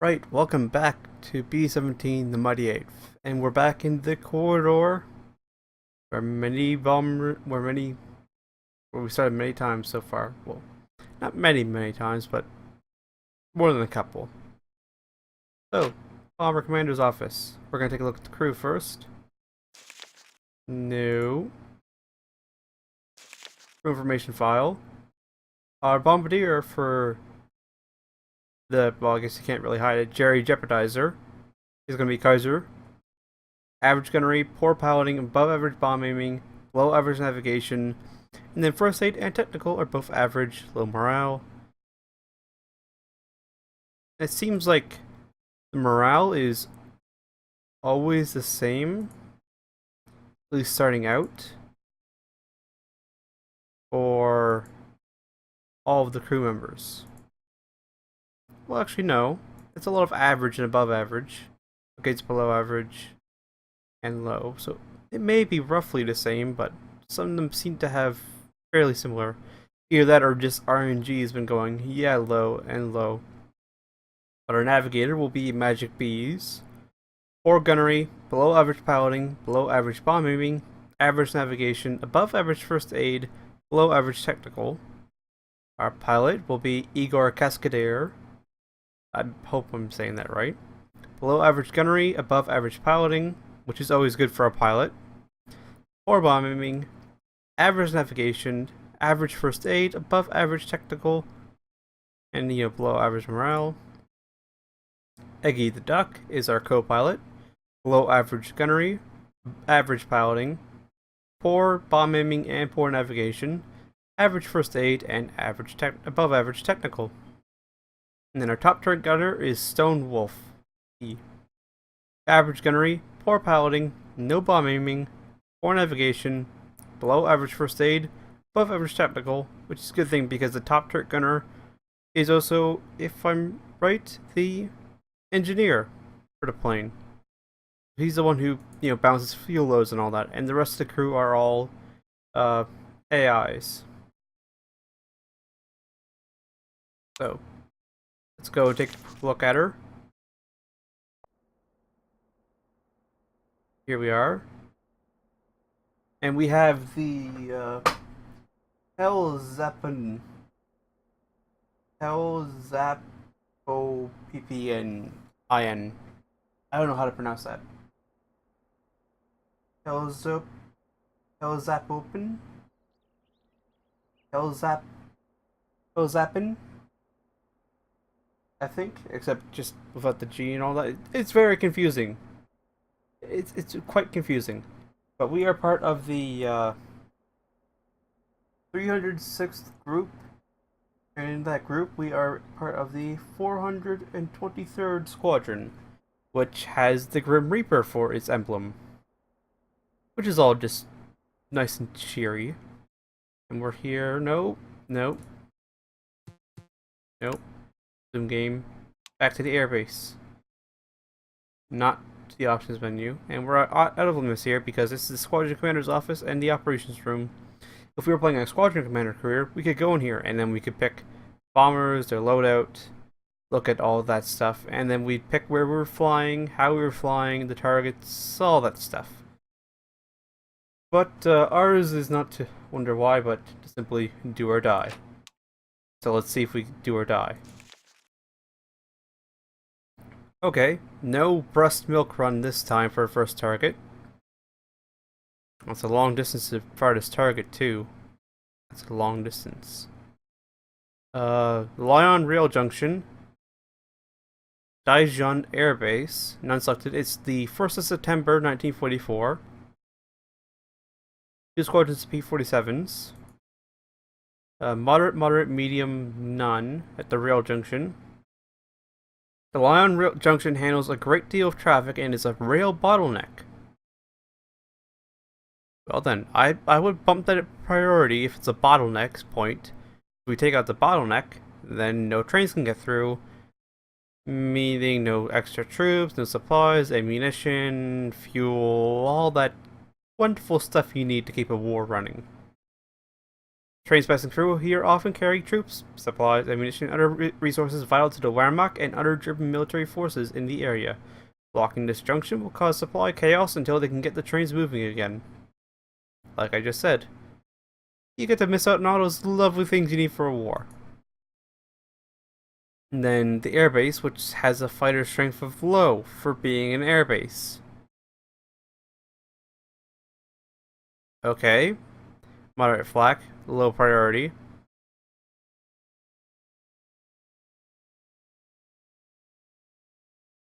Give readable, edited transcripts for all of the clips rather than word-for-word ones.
Right, welcome back to B17, the Mighty Eighth, and we're back in the corridor where we started many times so far. Well, not many times, but more than a couple. So, Bomber Commander's office. We're gonna take a look at the crew first. No. Crew information file. Our bombardier for well, I guess you can't really hide it. Jerry Jeopardizer is gonna be Kaiser. Average gunnery, poor piloting, above average bomb aiming, below average navigation, and then first aid and technical are both average, low morale. It seems like the morale is always the same, at least starting out, for all of the crew members. Well, actually, no. It's a lot of average and above average. Okay, it's below average and low, so it may be roughly the same, but some of them seem to have fairly similar. Either that or just RNG has been going, yeah, low and low. But our navigator will be Magic Bees. Poor gunnery, below average piloting, below average bomb aiming, average navigation, above average first aid, below average technical. Our pilot will be Igor Cascadier. I hope I'm saying that right. Below average gunnery, above average piloting, which is always good for a pilot. Poor bomb aiming, average navigation, average first aid, above average technical, and below average morale. Eggy the Duck is our co-pilot. Below average gunnery, average piloting, poor bomb aiming and poor navigation, average first aid, and above average technical. And then our top turret gunner is Stone Wolf. Average gunnery, poor piloting, no bomb aiming, poor navigation, below average first aid, above average technical, which is a good thing because the top turret gunner is also, if I'm right, the engineer for the plane. He's the one who, balances fuel loads and all that, and the rest of the crew are all AIs. So, let's go take a look at her. Here we are. And we have the Hellzappen. Hellzappopppin. I don't know how to pronounce that. Hellzappin? Hellzappin? I think, except just without the G and all that. It's very confusing. It's quite confusing. But we are part of the 306th group, and in that group we are part of the 423rd Squadron, which has the Grim Reaper for its emblem. Which is all just nice and cheery. And we're here. Nope. Zoom game. Back to the airbase. Not to the options menu. And we're out of limits here because this is the Squadron Commander's office and the operations room. If we were playing a Squadron Commander career, we could go in here and then we could pick bombers, their loadout, look at all that stuff, and then we'd pick where we were flying, how we were flying, the targets, all that stuff. But ours is not to wonder why, but to simply do or die. So let's see if we do or die. Okay, no breast milk run this time for our first target. That's a long distance to farthest target too. That's a long distance. Lyon Rail Junction. Daejeon Air Base. None selected. It's the 1st of September 1944. 2 squadrons of P-47s. Moderate, medium, none at the rail junction. The Lyon Rail Junction handles a great deal of traffic and is a rail bottleneck. Well then, I would bump that at priority if it's a bottleneck point. If we take out the bottleneck, then no trains can get through, meaning no extra troops, no supplies, ammunition, fuel, all that wonderful stuff you need to keep a war running. Trains passing through here often carry troops, supplies, ammunition, and other resources vital to the Wehrmacht and other German military forces in the area. Blocking this junction will cause supply chaos until they can get the trains moving again. Like I just said, you get to miss out on all those lovely things you need for a war. And then the airbase, which has a fighter strength of low for being an airbase. Okay. Moderate flak, low priority.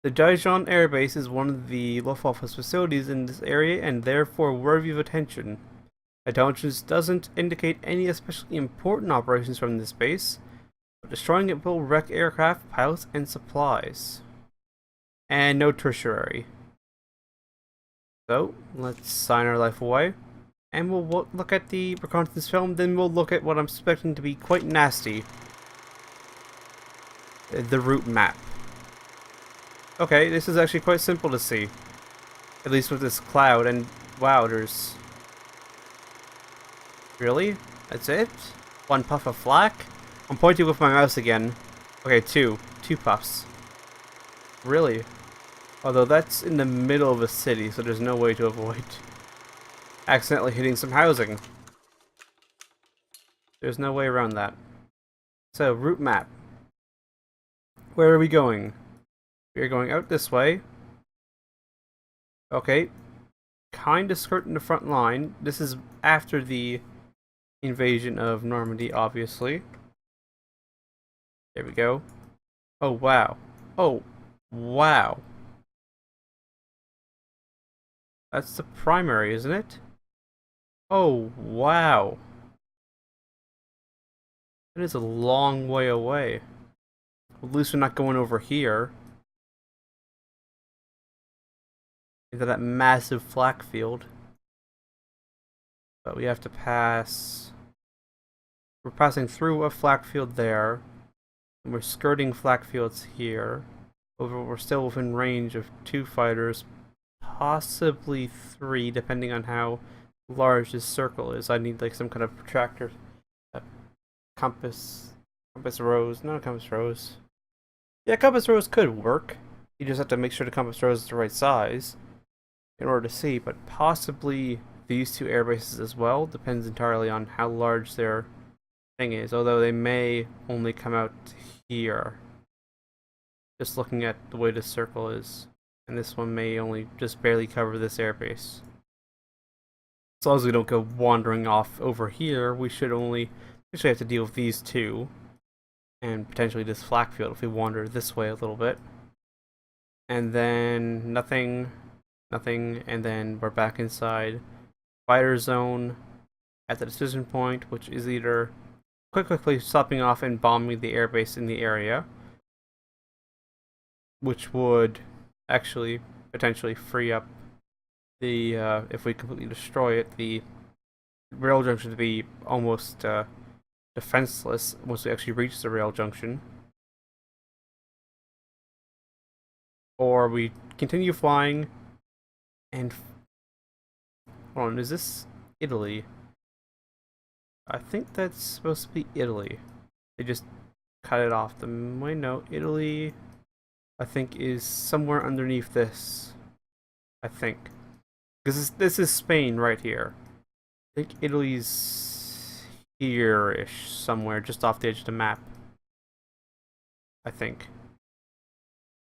The Dijon Air Base is one of the Luftwaffe's facilities in this area and therefore worthy of attention. Intelligence doesn't indicate any especially important operations from this base, but destroying it will wreck aircraft, pilots, and supplies. And no tertiary. So, let's sign our life away. And we'll look at the reconnaissance film, then we'll look at what I'm expecting to be quite nasty. The route map. Okay, this is actually quite simple to see. At least with this cloud, and wow, there's... Really? That's it? One puff of flak? I'm pointing with my mouse again. Okay, two. Two puffs. Really? Although that's in the middle of a city, so there's no way to avoid accidentally hitting some housing. There's no way around that. So, route map. Where are we going? We are going out this way. Okay. Kinda skirting the front line. This is after the invasion of Normandy, obviously. There we go. Oh, wow. Oh, wow. That's the primary, isn't it? Oh, wow. That is a long way away. At least we're not going over here. Into that massive flak field. But we have to pass... We're passing through a flak field there. And we're skirting flak fields here. We're still within range of 2 fighters. Possibly 3, depending on how large this circle is. I need like some kind of protractor. Compass rose. Not a compass rose. Yeah, compass rose could work. You just have to make sure the compass rose is the right size in order to see, but possibly these 2 air bases as well. Depends entirely on how large their thing is, although they may only come out here. Just looking at the way this circle is. And this one may only just barely cover this airbase. As long as we don't go wandering off over here, we should only actually have to deal with these 2. And potentially this flak field if we wander this way a little bit. And then nothing, and then we're back inside fighter zone at the decision point, which is either quickly stopping off and bombing the airbase in the area, which would actually potentially free up the, if we completely destroy it, the rail junction to be almost defenseless once we actually reach the rail junction. Or we continue flying and... Hold on, is this Italy? I think that's supposed to be Italy. They just cut it off. Wait, no, Italy... I think is somewhere underneath this. I think. Because this is Spain right here. I think Italy's here-ish, somewhere, just off the edge of the map. I think.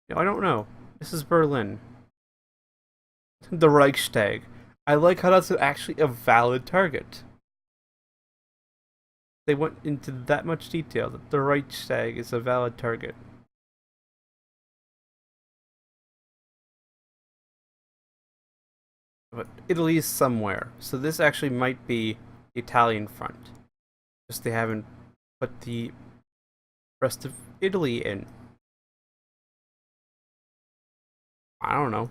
No, I don't know. This is Berlin. The Reichstag. I like how that's actually a valid target. They went into that much detail that the Reichstag is a valid target. But Italy is somewhere, so this actually might be the Italian front. Just they haven't put the rest of Italy in. I don't know.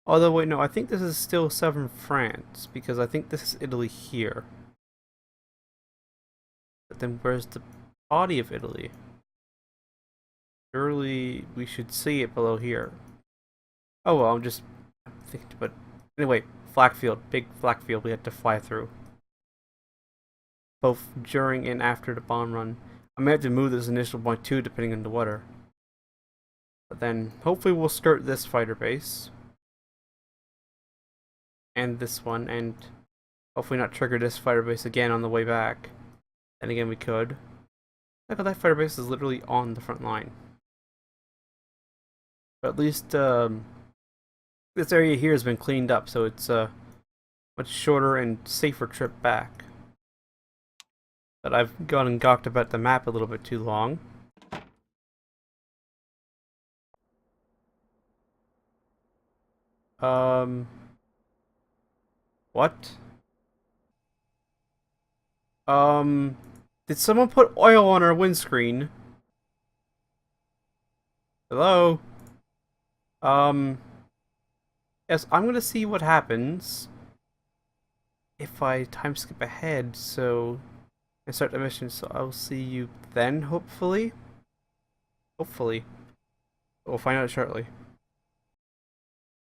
Although, wait, no, I think this is still southern France, because I think this is Italy here. But then where's the body of Italy? Surely we should see it below here. Oh well, I'm just thinking, but anyway, flak field, big flak field we had to fly through. both during and after the bomb run. I may have to move this initial point too, depending on the weather. But then, hopefully we'll skirt this fighter base. And this one, and hopefully not trigger this fighter base again on the way back. And again, we could. Look how that fighter base is literally on the front line. But at least, this area here has been cleaned up, so it's a much shorter and safer trip back. But I've gone and gawked about the map a little bit too long. What? Did someone put oil on our windscreen? Hello? Yes, I'm gonna see what happens if I time skip ahead, so I start the mission, so I'll see you then, hopefully? Hopefully. We'll find out shortly.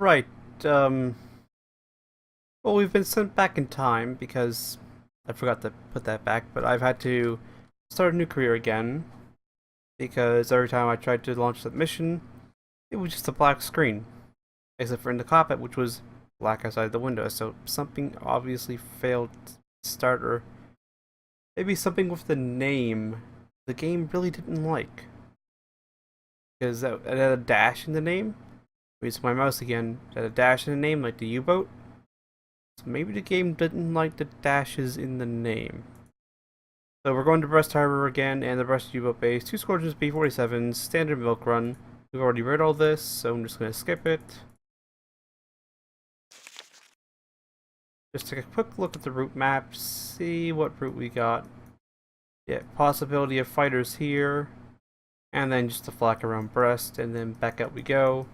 Right, well, we've been sent back in time because I forgot to put that back, but I've had to start a new career again because every time I tried to launch that mission, it was just a black screen. Except for in the cockpit, which was black outside the window, so something obviously failed to start, or maybe something with the name the game really didn't like. Because it had a dash in the name. Use my mouse again. It had a dash in the name, like the U-boat. So maybe the game didn't like the dashes in the name. So we're going to Brest Harbor again, and the Brest U-boat base. 2 squadrons B-17s, standard milk run. We've already read all this, so I'm just going to skip it. Just take a quick look at the route map, see what route we got. Yeah, possibility of fighters here. And then just a flak around Brest, and then back out we go.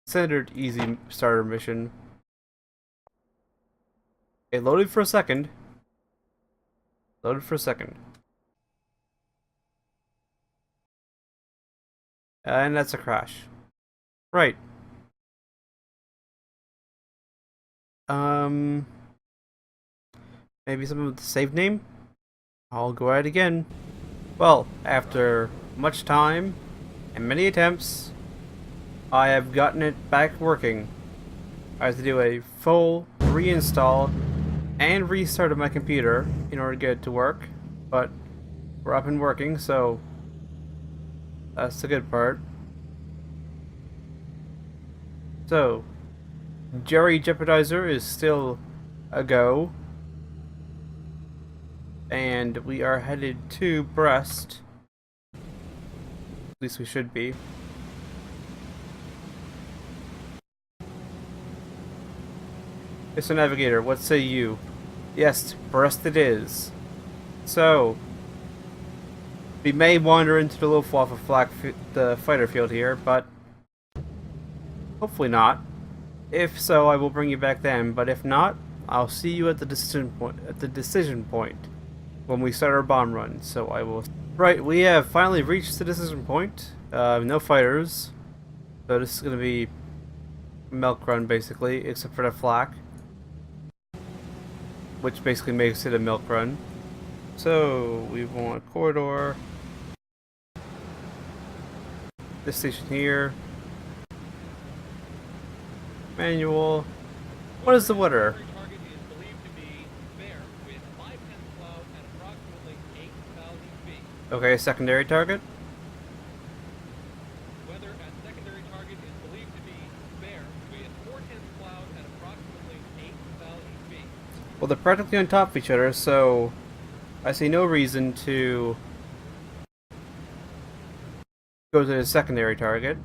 Standard easy starter mission. It loaded for a second. Loaded for a second. And that's a crash. Right. Maybe something with the save name? I'll go at it again. Well, after much time and many attempts, I have gotten it back working. I have to do a full reinstall and restart of my computer in order to get it to work, but we're up and working, so that's the good part. So, Jeopardizer is still a go, and we are headed to Brest. At least we should be. Mr. Navigator, what say you? Yes, Brest it is. So, we may wander into the Luftwaffe the fighter field here, but hopefully not. If so, I will bring you back then. But if not, I'll see you at the decision point. When we start our bomb run. So I will. Right, we have finally reached the decision point. No fighters. So this is gonna be milk run basically, except for the flak, which basically makes it a milk run. So we want a corridor. This station here. Manual. What is the weather? Okay, secondary target. Weather at secondary target is believed to be fair with 410 clouds at approximately 8,000 feet. Well, they're practically on top of each other, so I see no reason to go to the secondary target,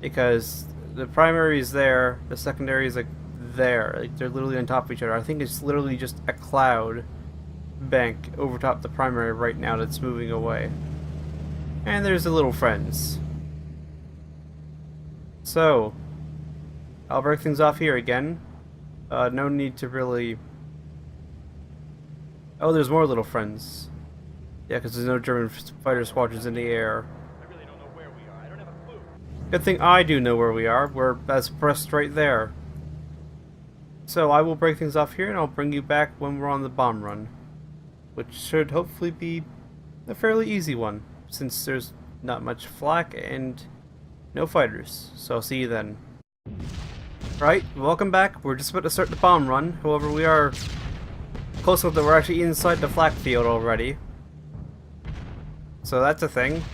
because the primary is there, the secondary is like there, like they're literally on top of each other. I think it's literally just a cloud bank over top the primary right now that's moving away. And there's the little friends. So, I'll break things off here again. No need to really... Oh, there's more little friends. Yeah, because there's no German fighter squadrons in the air. I really don't know where we are. I don't have a clue. Good thing I do know where we are. That's Brest right there. So I will break things off here, and I'll bring you back when we're on the bomb run. which should hopefully be a fairly easy one, since there's not much flak and no fighters. So I'll see you then. Right, welcome back. We're just about to start the bomb run. However, we are close enough that we're actually inside the flak field already. So that's a thing.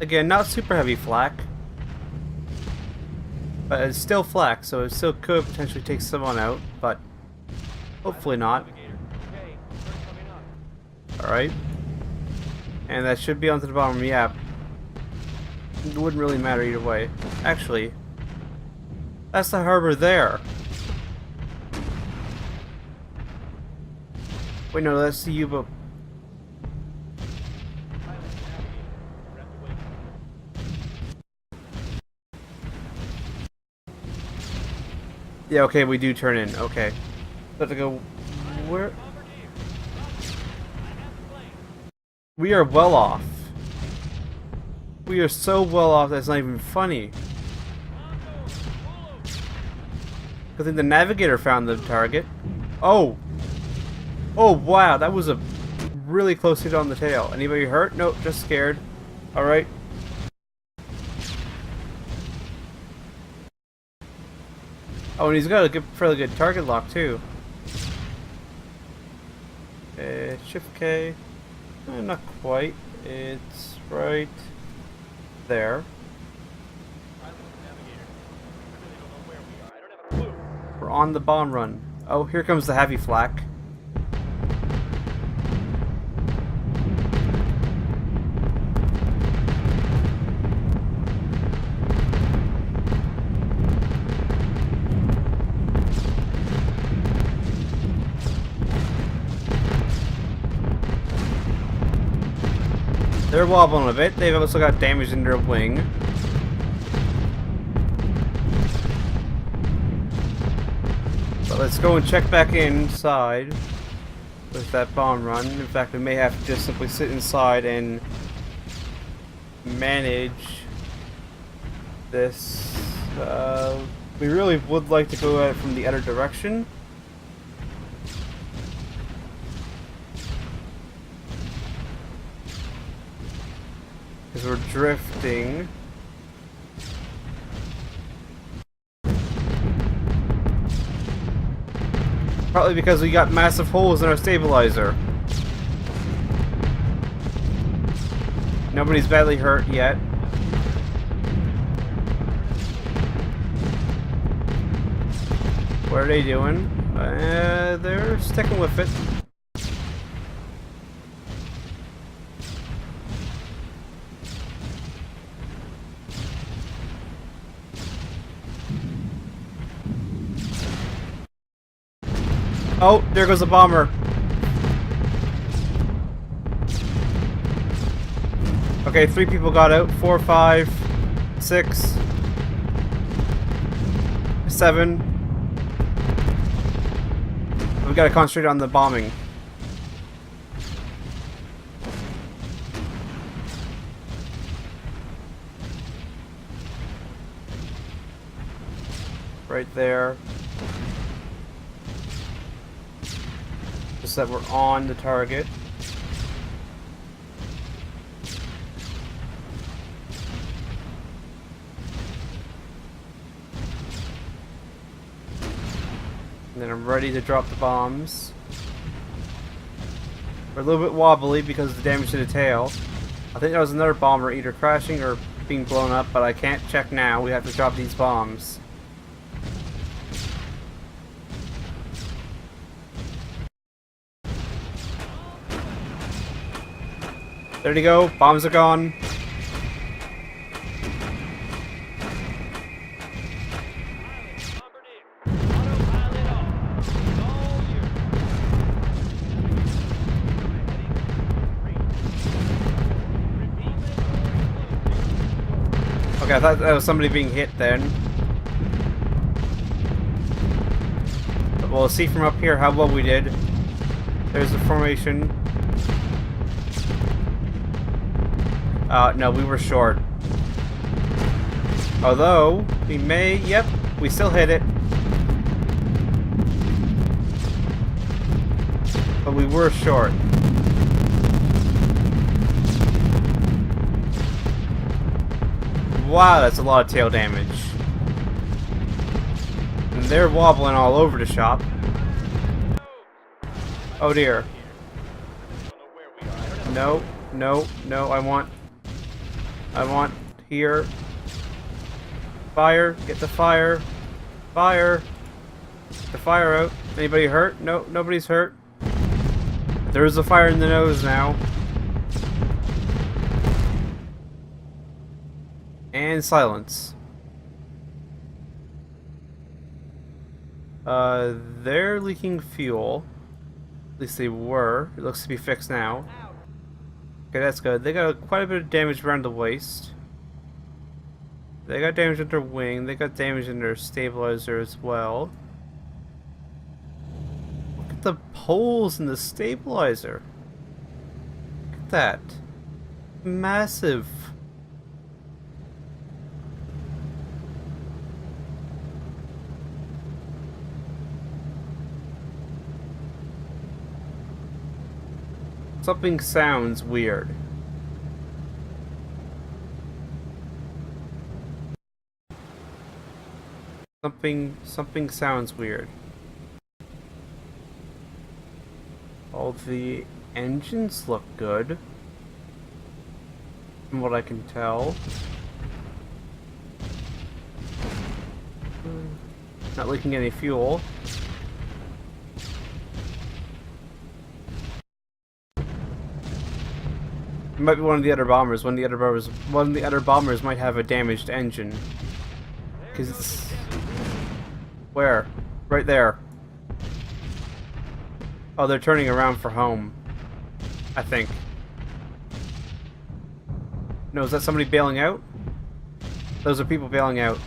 Again, not super heavy flak. But it's still flak, so it still could potentially take someone out, but hopefully not. Alright. And that should be onto the bottom, yeah. It wouldn't really matter either way. Actually, that's the harbor there. Wait, no, that's the U-boat. Yeah, okay, we do turn in. Okay. Have to go. Where? We are well off. We are so well off that's not even funny. I think the navigator found the target. Oh! Oh, wow, that was a really close hit on the tail. Anybody hurt? Nope, just scared. Alright. Oh, and he's got a good, fairly good target lock, too. Shift K. Not quite. It's right there. We're on the bomb run. Oh, here comes the heavy flak. They're wobbling a bit. They've also got damage in their wing. But let's go and check back inside with that bomb run. In fact, we may have to just simply sit inside and manage this. We really would like to go at it from the other direction. Because we're drifting. Probably because we got massive holes in our stabilizer. Nobody's badly hurt yet. What are they doing? They're sticking with it. Oh, there goes the bomber. Okay, 3 people got out. 4, 5, 6, 7. We gotta concentrate on the bombing. Right there. Just that we're on the target. And then I'm ready to drop the bombs. We're a little bit wobbly because of the damage to the tail. I think there was another bomber either crashing or being blown up, but I can't check now. We have to drop these bombs. There you go. Bombs are gone. Okay, I thought that was somebody being hit then. But we'll see from up here how well we did. There's the formation. No, we were short. Although, we may... Yep, we still hit it. But we were short. Wow, that's a lot of tail damage. And they're wobbling all over the shop. Oh dear. No, no, no, I want here. Fire, get the fire. Fire. Get the fire out. Anybody hurt? No, nobody's hurt. There's a fire in the nose now. And silence. They're leaking fuel. At least they were. It looks to be fixed now. Okay, that's good. They got quite a bit of damage around the waist. They got damage in their wing. They got damage in their stabilizer as well. Look at the holes in the stabilizer. Look at that. Massive. Something sounds weird. Something sounds weird. All the engines look good, from what I can tell. Not leaking any fuel. It might be one of the other bombers. One of the other bombers might have a damaged engine. Cause it's where? Right there. Oh, they're turning around for home. I think. No, is that somebody bailing out? Those are people bailing out.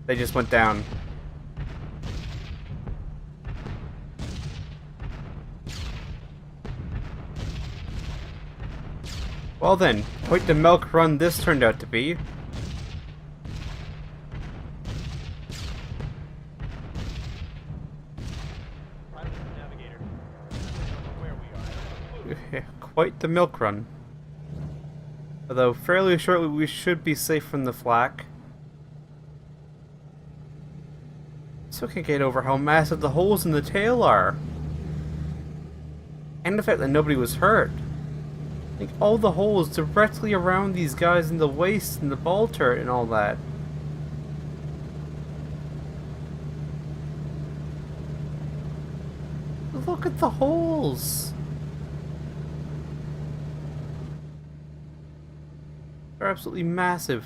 They just went down. Well then, quite the milk run this turned out to be. Quite the milk run. Although fairly shortly we should be safe from the flak. So I can get over how massive the holes in the tail are. And the fact that nobody was hurt. Like, all the holes directly around these guys in the waist and the ball turret and all that. Look at the holes! They're absolutely massive.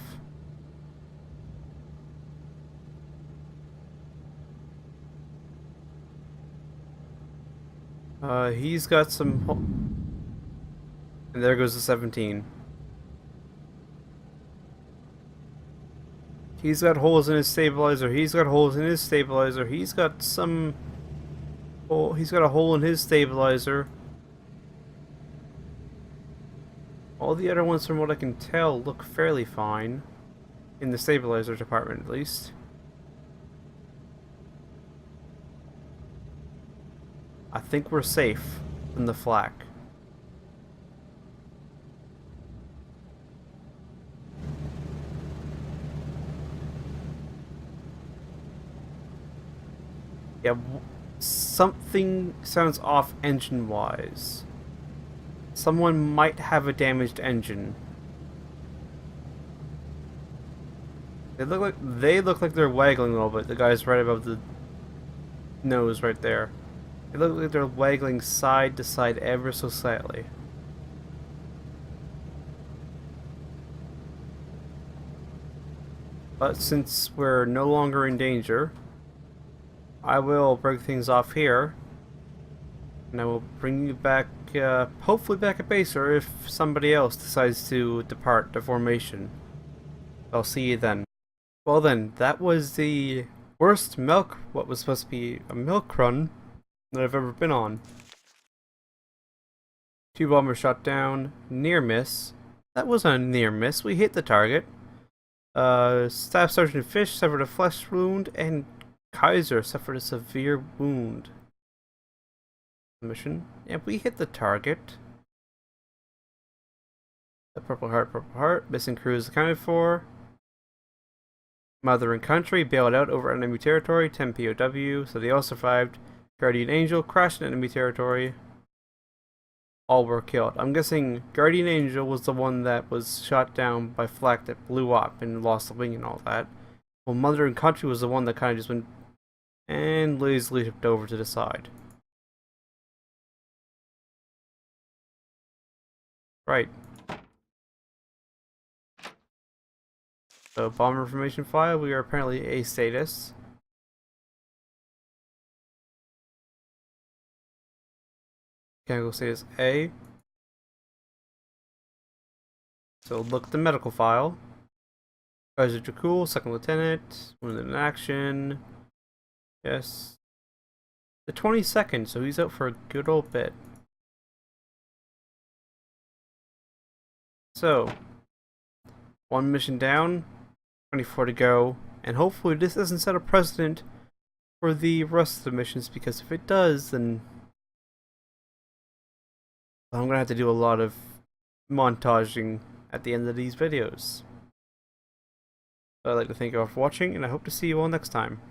He's got some... And there goes the 17. He's got holes in his stabilizer. He's got holes in his stabilizer. He's got some... Oh, he's got a hole in his stabilizer. All the other ones, from what I can tell, look fairly fine. In the stabilizer department, at least. I think we're safe from the flak. Yeah, something sounds off engine-wise. Someone might have a damaged engine. They look like they're waggling a little bit. The guy's right above the nose right there. They look like they're waggling side to side ever so slightly. But since we're no longer in danger, I will break things off here, and I will bring you back, hopefully back at base, or if somebody else decides to depart the formation. I'll see you then. Well then, that was the worst what was supposed to be a milk run that I've ever been on. 2 bombers shot down, near miss. That wasn't a near miss, we hit the target. Staff Sergeant Fish suffered a flesh wound, and Kaiser suffered a severe wound. Mission. Yeah, we hit the target. The purple heart, missing crew is accounted for. Mother and Country bailed out over enemy territory, 10 POW, so they all survived. Guardian Angel crashed in enemy territory. All were killed. I'm guessing Guardian Angel was the one that was shot down by flak that blew up and lost the wing and all that. Well, Mother and Country was the one that kind of just went and lazily tipped over to the side. Right. So, bomber information file, we are apparently A status. Chemical status A. So, look at the medical file. Advisor Jakul, second lieutenant, wounded in action. Yes. The 22nd, so he's out for a good old bit. So, one mission down, 24 to go, and hopefully this doesn't set a precedent for the rest of the missions, because if it does, then I'm gonna have to do a lot of montaging at the end of these videos. So I'd like to thank you all for watching, and I hope to see you all next time.